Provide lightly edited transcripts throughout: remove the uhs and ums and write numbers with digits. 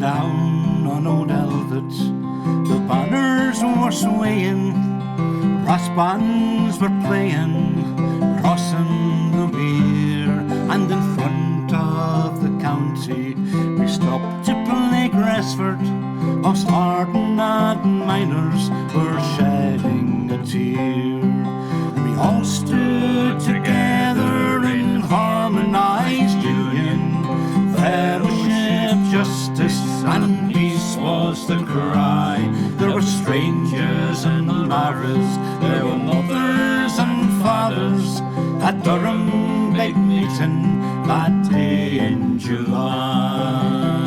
down on old Elvet, the banners were swaying, brass bands were playing, crossing the weir, and in front of the county we stopped to play Gresford. Of starting miners were shedding a tear. We all stood together in harmonised union, fellowship, justice and peace was the cry. There were strangers and marriers, there were mothers and fathers at Durham Big Meeting that day in July.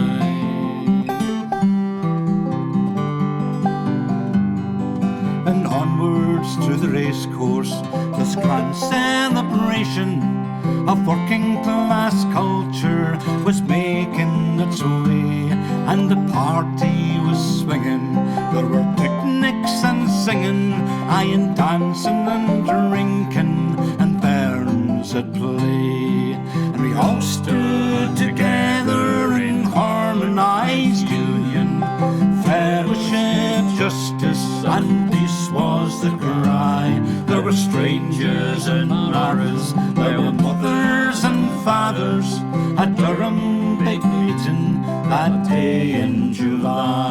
And onwards to the racecourse, this grand celebration of working class culture was making its way, and the party was swinging. There were picnics and singing, aye, and dancing and drinking, and bairns at play. And we all stood together in harmonised union, fellowship, justice and peace was the cry. There were strangers and marriers, there were mothers and fathers at Durham Big Meeting that day in July.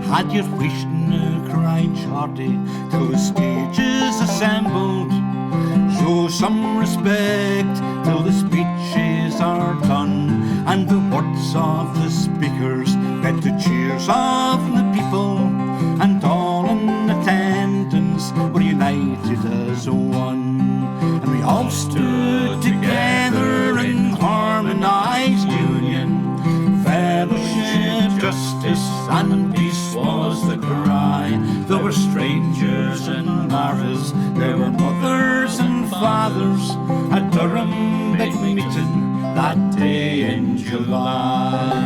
Had you wished now, cried Shorty, till the stage is assembled, show some respect till the speeches are done, and the words of the speakers met the cheers of the people, and all in attendance were united as one. And we all stood together in harmonised union, fellowship, justice and peace was the cry. There were strangers and marriers, there were mothers and fathers at Durham Big Meeting that day in July.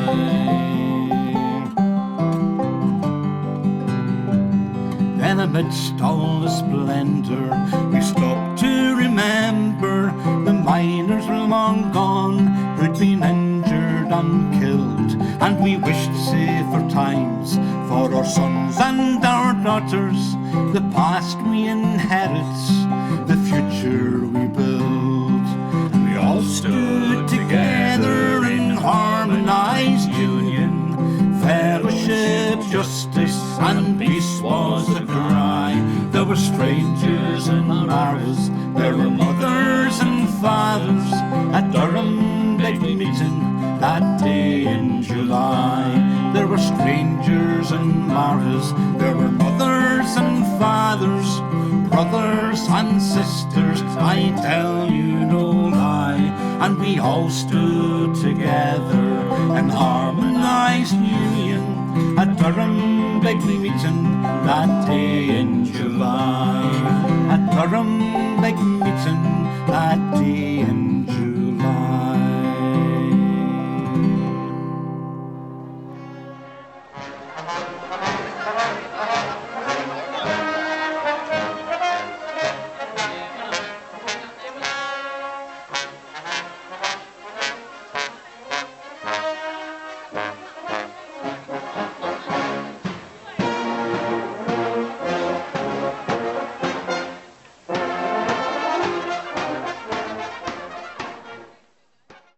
Then amidst all the splendour we stopped to remember the miners were long gone who'd been injured and killed, and we wished safer times for our sons and our daughters. The past we inherit, the future we build. And we all stood together in harmonised union, fellowship, justice and peace was the cry. There were strangers and marriers, there were mothers and fathers at Durham Big Meeting that day in July. There were strangers and marriers, there were mothers and fathers, brothers and sisters, I tell you no lie. And we all stood together in harmonised union at Durham Big Meeting that day in July. At Durham Big Meeting that day in